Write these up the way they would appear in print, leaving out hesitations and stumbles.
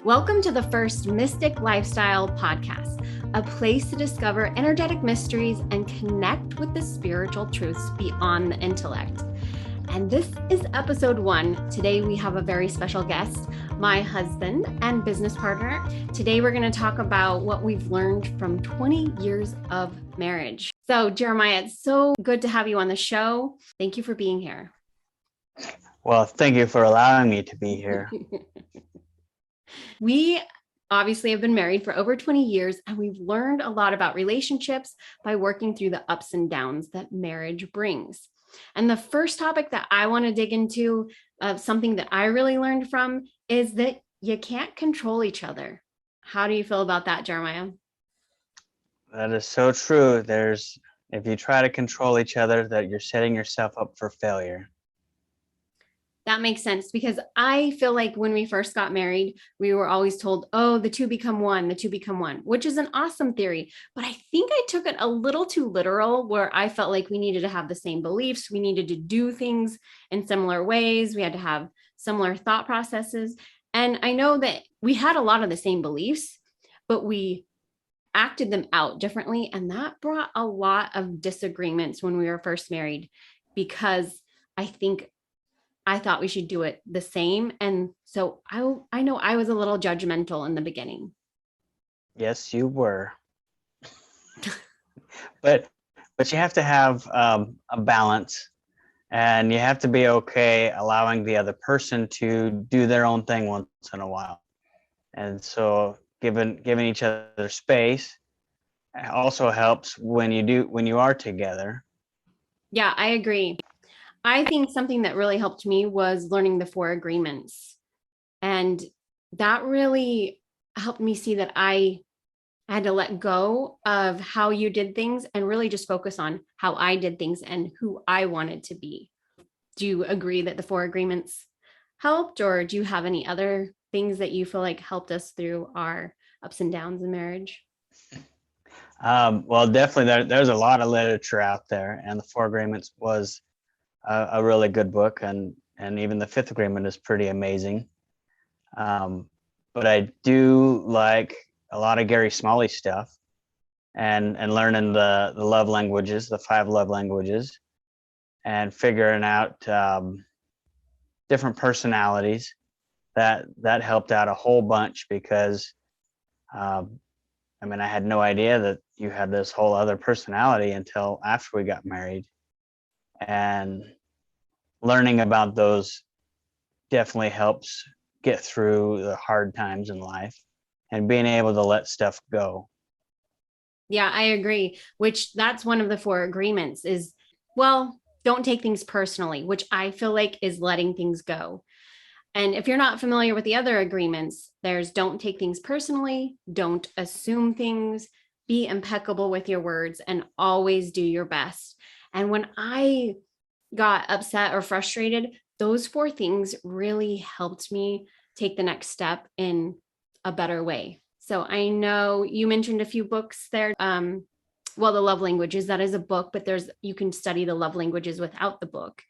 Welcome to the first Mystic Lifestyle podcast, a place to discover energetic mysteries and connect with the spiritual truths beyond the intellect. And this is episode 1. Today we have a very special guest, my husband and business partner. Today we're going to talk about what we've learned from 20 years of marriage. So Jeremiah, it's so good to have you on the show. Thank you for being here. Well, thank you for allowing me to be here. We obviously have been married for over 20 years, and we've learned a lot about relationships by working through the ups and downs that marriage brings. And the first topic that I want to dig into, something that I really learned from, is that you can't control each other. How do you feel about that, Jeremiah? That is so true. If you try to control each other, that you're setting yourself up for failure. That makes sense, because I feel like when we first got married, we were always told, oh, the two become one, which is an awesome theory. But I think I took it a little too literal, where I felt like we needed to have the same beliefs. We needed to do things in similar ways. We had to have similar thought processes. And I know that we had a lot of the same beliefs, but we acted them out differently. And that brought a lot of disagreements when we were first married, because I thought we should do it the same. And so I know I was a little judgmental in the beginning. Yes, you were. but you have to have a balance, and you have to be okay allowing the other person to do their own thing once in a while. And so giving each other space also helps when you are together. Yeah, I agree. I think something that really helped me was learning the 4 agreements. And that really helped me see that I had to let go of how you did things and really just focus on how I did things and who I wanted to be. Do you agree that the 4 agreements helped, or do you have any other things that you feel like helped us through our ups and downs in marriage? Well, definitely there's a lot of literature out there, and the 4 agreements was a really good book, and even the 5th agreement is pretty amazing. But I do like a lot of Gary Smalley stuff, and learning the love languages, the 5 love languages, and figuring out different personalities. That helped out a whole bunch, because I had no idea that you had this whole other personality until after we got married. And learning about those definitely helps get through the hard times in life, and being able to let stuff go. Yeah, I agree. Which that's one of the 4 agreements is, well, don't take things personally, which I feel like is letting things go. And if you're not familiar with the other agreements, there's don't take things personally, don't assume things, be impeccable with your words, and always do your best. And when I got upset or frustrated, those 4 things really helped me take the next step in a better way. So I know you mentioned a few books there. The Love Languages, that is a book, but you can study the love languages without the book.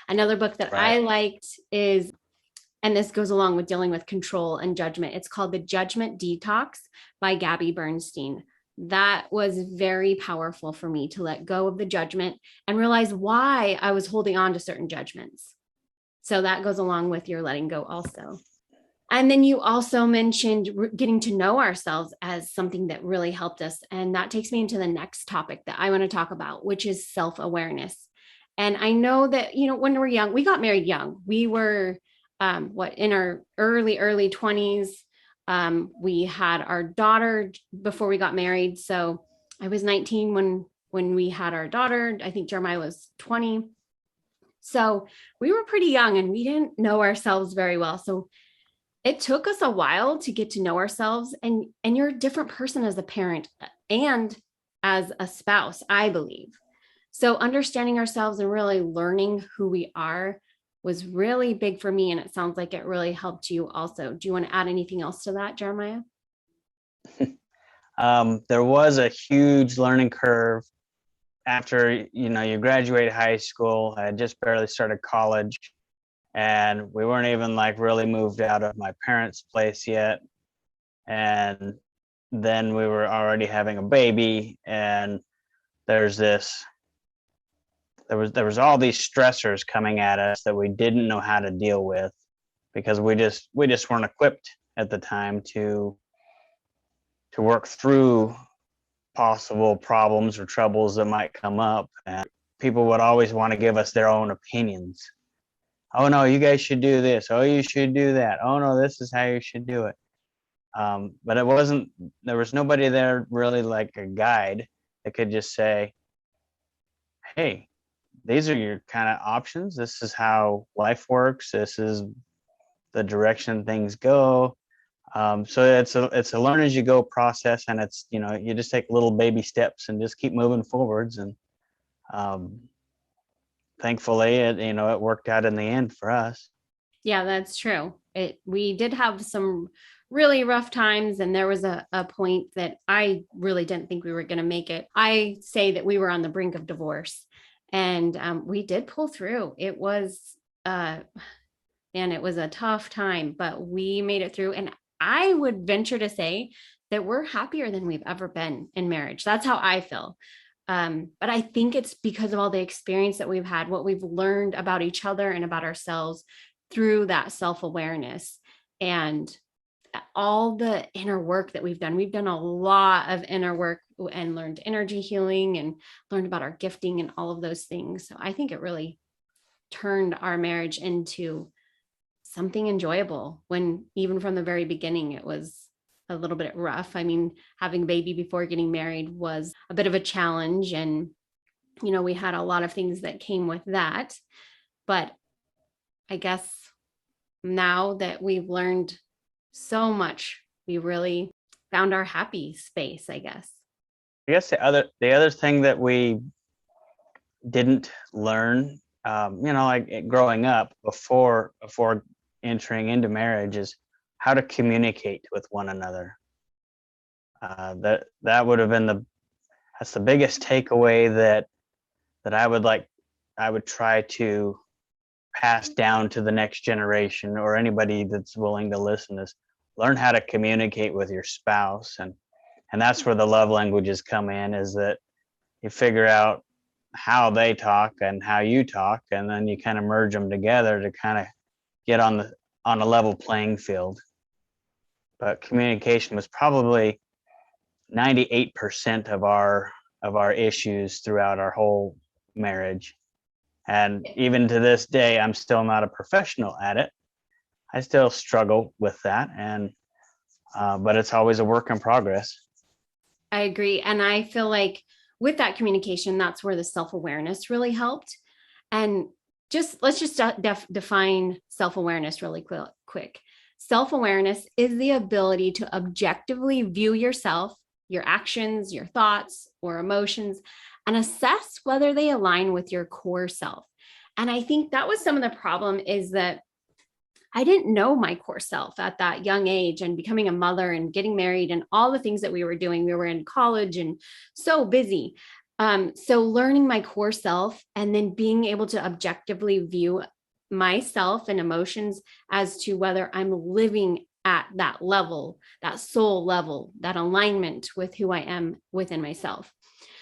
Another book that I liked is, and this goes along with dealing with control and judgment, it's called The Judgment Detox by Gabby Bernstein. That was very powerful for me to let go of the judgment and realize why I was holding on to certain judgments. So that goes along with your letting go also. And then you also mentioned getting to know ourselves as something that really helped us. And that takes me into the next topic that I want to talk about, which is self-awareness. And I know that, when we're young, we got married young. We were in our early 20s. We had our daughter before we got married. So I was 19 when we had our daughter. I think Jeremiah was 20. So we were pretty young, and we didn't know ourselves very well. So it took us a while to get to know ourselves, and you're a different person as a parent and as a spouse, I believe. So understanding ourselves and really learning who we are was really big for me. And it sounds like it really helped you also. Do you want to add anything else to that, Jeremiah? There was a huge learning curve after, you graduated high school. I had just barely started college, and we weren't even really moved out of my parents' place yet. and then we were already having a baby, and there's this there was all these stressors coming at us that we didn't know how to deal with, because we just weren't equipped at the time to work through possible problems or troubles that might come up. And people would always want to give us their own opinions. Oh no, you guys should do this. Oh, you should do that. Oh no, this is how you should do it. But it wasn't, there was nobody there really like a guide that could just say, hey, these are your kind of options. This is how life works. This is the direction things go. So it's a learn as you go process, and it's, you know, you just take little baby steps and just keep moving forwards. And um, thankfully, it worked out in the end for us. Yeah, that's true. We did have some really rough times, and there was a point that I really didn't think we were going to make it. I say that we were on the brink of divorce, and we did pull through. It was and it was a tough time, but we made it through. And I would venture to say that we're happier than we've ever been in marriage. That's how I feel. But I think it's because of all the experience that we've had, what we've learned about each other and about ourselves through that self-awareness, and all the inner work that we've done. We've done a lot of inner work and learned energy healing and learned about our gifting and all of those things. So I think it really turned our marriage into something enjoyable, when even from the very beginning it was a little bit rough. I mean, having a baby before getting married was a bit of a challenge, and we had a lot of things that came with that. But I guess now that we've learned so much, we really found our happy space, I guess. I guess the other thing that we didn't learn, like growing up before entering into marriage, is how to communicate with one another. That would have been that's the biggest takeaway that I would try to pass down to the next generation, or anybody that's willing to listen, is learn how to communicate with your spouse. And that's where the love languages come in, is that you figure out how they talk and how you talk, and then you kind of merge them together to kind of get on a level playing field. But communication was probably 98% of our issues throughout our whole marriage. And even to this day, I'm still not a professional at it. I still struggle with that, and but it's always a work in progress. I agree. And I feel like with that communication, that's where the self-awareness really helped. And let's just define self-awareness really quick. Self-awareness is the ability to objectively view yourself, your actions, your thoughts or emotions, and assess whether they align with your core self. And I think that was some of the problem, is that I didn't know my core self at that young age, and becoming a mother and getting married and all the things that we were doing. We were in college and so busy. So learning my core self, and then being able to objectively view myself and emotions as to whether I'm living at that level, that soul level, that alignment with who I am within myself.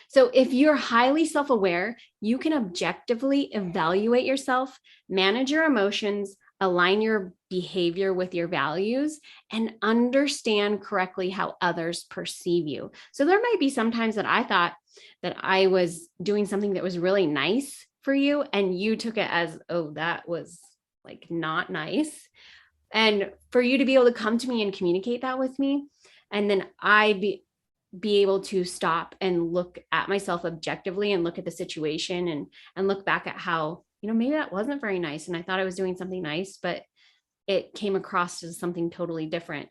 So if you're highly self-aware, you can objectively evaluate yourself, manage your emotions, align your behavior with your values, and understand correctly how others perceive you. So there might be some times that I thought that I was doing something that was really nice for you, and you took it as, oh, that was like not nice. And for you to be able to come to me and communicate that with me, and then be able to stop and look at myself objectively and look at the situation, and look back at how, maybe that wasn't very nice, and I thought I was doing something nice, but it came across as something totally different.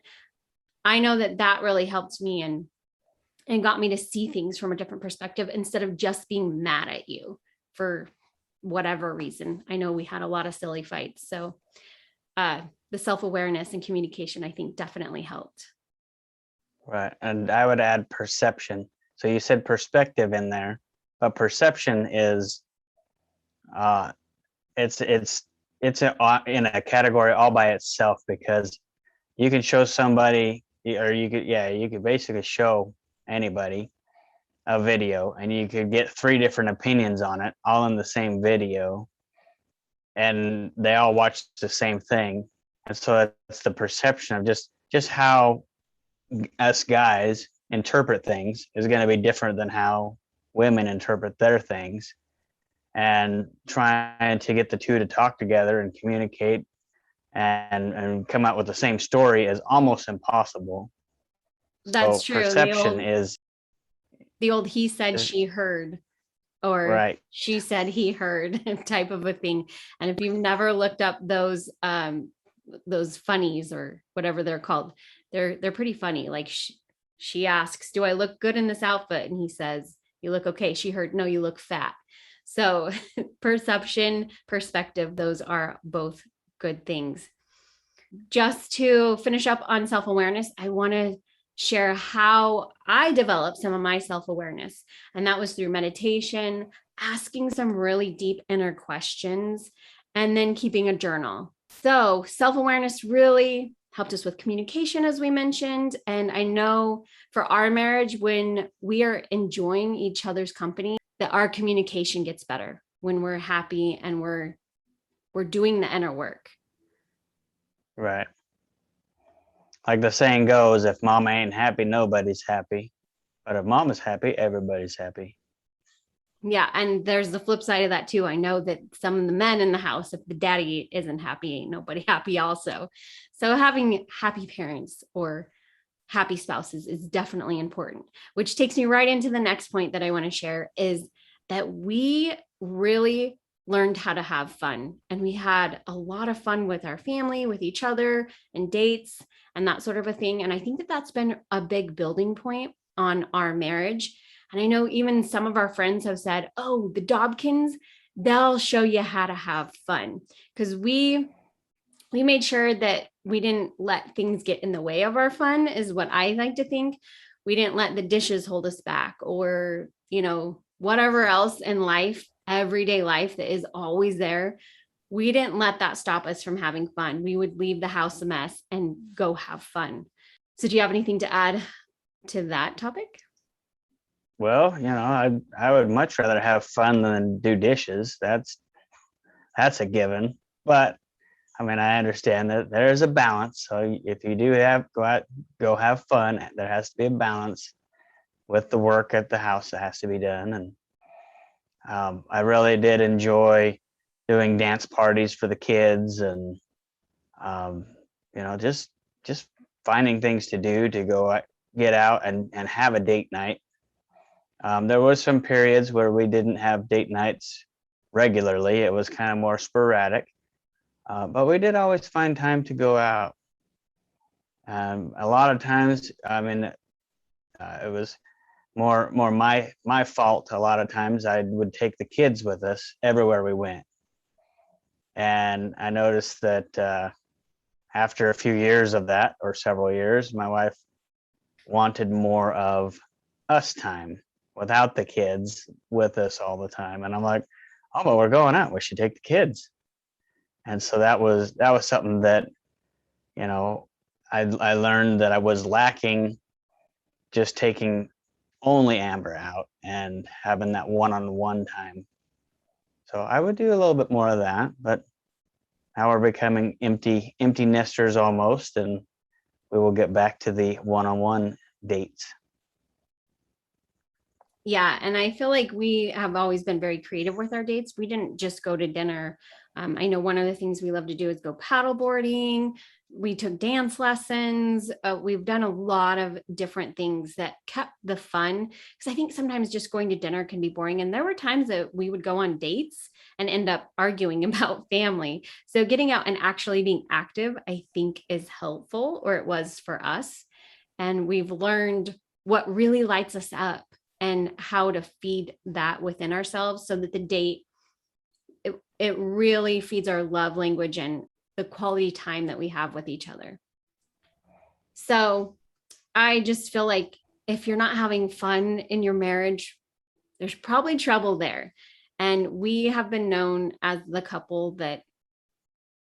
I know that really helped me and got me to see things from a different perspective, instead of just being mad at you for whatever reason. I know we had a lot of silly fights. So the self-awareness and communication, I think, definitely helped. Right. And I would add perception. So you said perspective in there, but perception is it's in a category all by itself, because you can show somebody, or you could basically show anybody a video and you could get three different opinions on it all in the same video, and they all watch the same thing. And so it's the perception of just how us guys interpret things is going to be different than how women interpret their things. And trying to get the two to talk together and communicate and come out with the same story is almost impossible. So That's true. perception is The old he said, she heard, or right. she said, he heard type of a thing. And if you've never looked up those funnies or whatever they're called, they're pretty funny. Like she asks, do I look good in this outfit? And he says, you look okay. She heard, no, you look fat. So perception, perspective, those are both good things. Just to finish up on self-awareness, I want to share how I developed some of my self-awareness. And that was through meditation, asking some really deep inner questions, and then keeping a journal. So self-awareness really helped us with communication, as we mentioned. And I know for our marriage, when we are enjoying each other's company, that our communication gets better when we're happy and we're doing the inner work. Right. Like the saying goes, if mama ain't happy, nobody's happy. But if mama's happy, everybody's happy. Yeah. And there's the flip side of that too. I know that some of the men in the house, if the daddy isn't happy, ain't nobody happy also. So having happy parents or happy spouses is definitely important, which takes me right into the next point that I want to share is that we really learned how to have fun. And we had a lot of fun with our family, with each other, and dates and that sort of a thing. And I think that that's been a big building point on our marriage. And I know even some of our friends have said, oh, the Dobkins, they'll show you how to have fun. Because we made sure that we didn't let things get in the way of our fun, is what I like to think. We didn't let the dishes hold us back, or, whatever else in life, everyday life that is always there. We didn't let that stop us from having fun. We would leave the house a mess and go have fun. So do you have anything to add to that topic? Well, I would much rather have fun than do dishes. That's a given. But I mean, I understand that there's a balance. So if you do go have fun, there has to be a balance with the work at the house that has to be done. And I really did enjoy doing dance parties for the kids, and just finding things to do to go get out and have a date night. There was some periods where we didn't have date nights regularly. It was kind of more sporadic. But we did always find time to go out. A lot of times, I mean, it was more my fault. A lot of times, I would take the kids with us everywhere we went, and I noticed that after a few years of that, or several years, my wife wanted more of us time without the kids with us all the time, and I'm like, oh, but we're going out. We should take the kids. And so that was something that, I learned that I was lacking, just taking only Amber out and having that one-on-one time. So I would do a little bit more of that, but now we're becoming empty nesters almost, and we will get back to the one-on-one dates. Yeah. And I feel like we have always been very creative with our dates. We didn't just go to dinner. I know one of the things we love to do is go paddle boarding. We took dance lessons. We've done a lot of different things that kept the fun, because I think sometimes just going to dinner can be boring. And there were times that we would go on dates and end up arguing about family. So getting out and actually being active, I think, is helpful, or it was for us. And we've learned what really lights us up and how to feed that within ourselves, so that the date, it really feeds our love language and the quality time that we have with each other. So I just feel like if you're not having fun in your marriage, there's probably trouble there. And we have been known as the couple that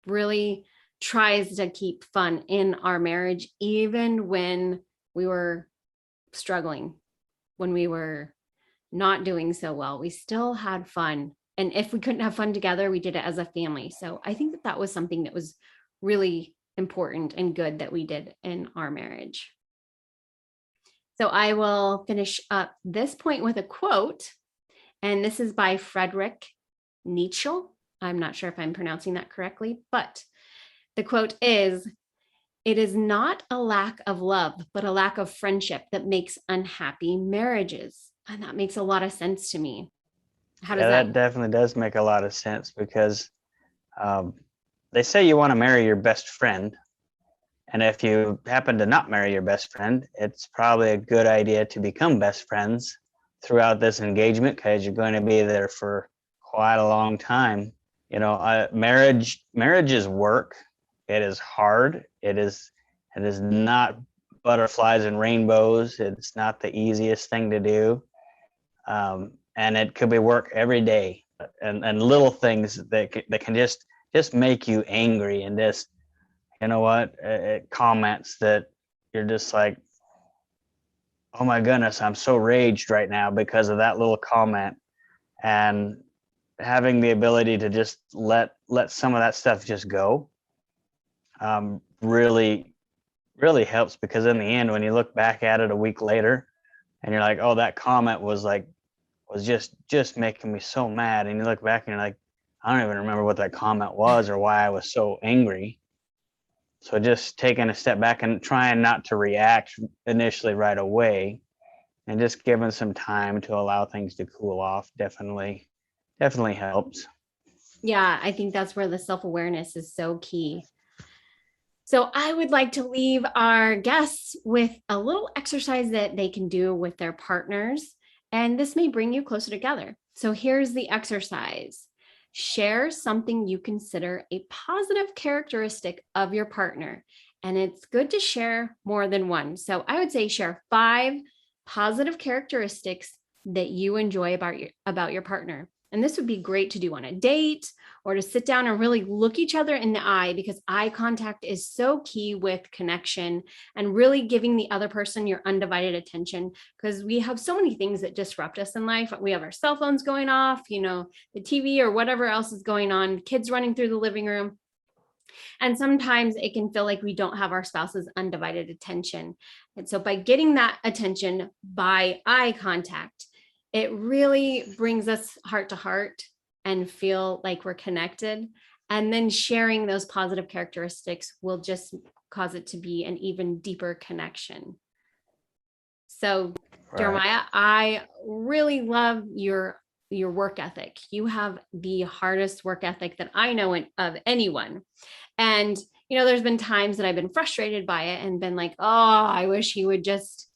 really tries to keep fun in our marriage, even when we were struggling, when we were not doing so well. We still had fun. And if we couldn't have fun together, we did it as a family. So I think that that was something that was really important and good that we did in our marriage. So I will finish up this point with a quote, and this is by Friedrich Nietzsche. I'm not sure if I'm pronouncing that correctly, but the quote is, "It is not a lack of love, but a lack of friendship that makes unhappy marriages." And that makes a lot of sense to me. How does Yeah, that? that definitely does make a lot of sense because um, they say you want to marry your best friend. And if you happen to not marry your best friend, it's probably a good idea to become best friends throughout this engagement because you're going to be there for quite a long time. You know, marriage is work. It is hard. It is not butterflies and rainbows. It's not the easiest thing to do, and it could be work every day, and little things that can just make you angry and just comments that you're just like, oh my goodness, I'm so raged right now because of that little comment. And having the ability to just let some of that stuff just go, really really helps, because in the end, when you look back at it a week later and you're like, oh, that comment was just making me so mad, and you look back and you're like, I don't even remember what that comment was or why I was so angry. So just taking a step back and trying not to react initially right away, and just giving some time to allow things to cool off definitely helps. Yeah, I think that's where the self awareness is so key. So I would like to leave our guests with a little exercise that they can do with their partners, and this may bring you closer together. So here's the exercise. Share something you consider a positive characteristic of your partner. And it's good to share more than one. So I would say share 5 positive characteristics that you enjoy about your partner. And this would be great to do on a date or to sit down and really look each other in the eye, because eye contact is so key with connection and really giving the other person your undivided attention, because we have so many things that disrupt us in life. We have our cell phones going off, the TV or whatever else is going on, kids running through the living room. And sometimes it can feel like we don't have our spouse's undivided attention. And so by getting that attention by eye contact, it really brings us heart to heart and feel like we're connected. And then sharing those positive characteristics will just cause it to be an even deeper connection. So, Right. Jeremiah, I really love your work ethic. You have the hardest work ethic that I know of anyone. And, there's been times that I've been frustrated by it and been like, oh, I wish he would just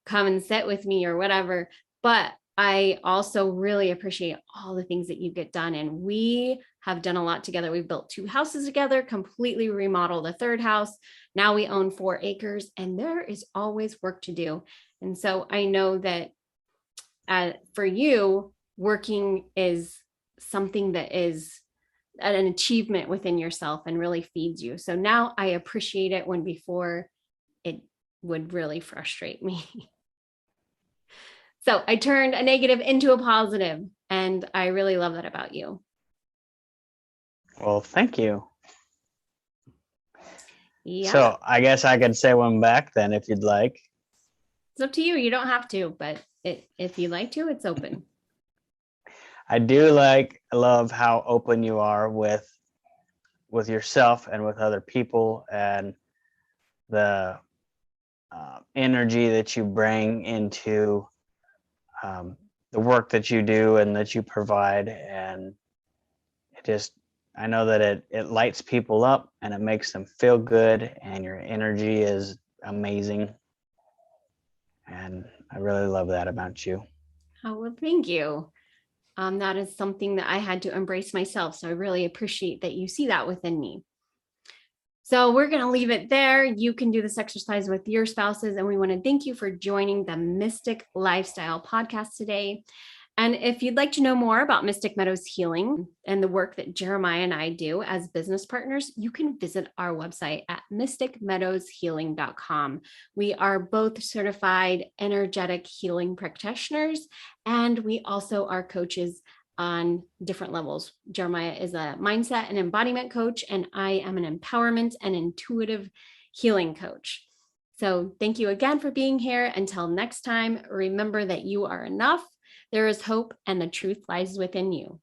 come and sit with me or whatever. But I also really appreciate all the things that you get done. And we have done a lot together. We've built 2 houses together, completely remodeled a 3rd house. Now we own 4 acres, and there is always work to do. And so I know that for you, working is something that is an achievement within yourself and really feeds you. So now I appreciate it when before it would really frustrate me. So I turned a negative into a positive, and I really love that about you. Well, thank you. Yeah. So I guess I could say one back then if you'd like. It's up to you. You don't have to, but if you like to, it's open. I love how open you are with yourself and with other people, and the energy that you bring into the work that you do and that you provide. And I know that it lights people up and it makes them feel good, and your energy is amazing. And I really love that about you. Oh, well, thank you. That is something that I had to embrace myself. So I really appreciate that you see that within me. So we're going to leave it there. You can do this exercise with your spouses. And we want to thank you for joining the Mystic Lifestyle podcast today. And if you'd like to know more about Mystic Meadows Healing and the work that Jeremiah and I do as business partners, you can visit our website at mysticmeadowshealing.com. We are both certified energetic healing practitioners, and we also are coaches on different levels. Jeremiah is a mindset and embodiment coach, and I am an empowerment and intuitive healing coach. So thank you again for being here. Until next time, remember that you are enough. There is hope, and the truth lies within you.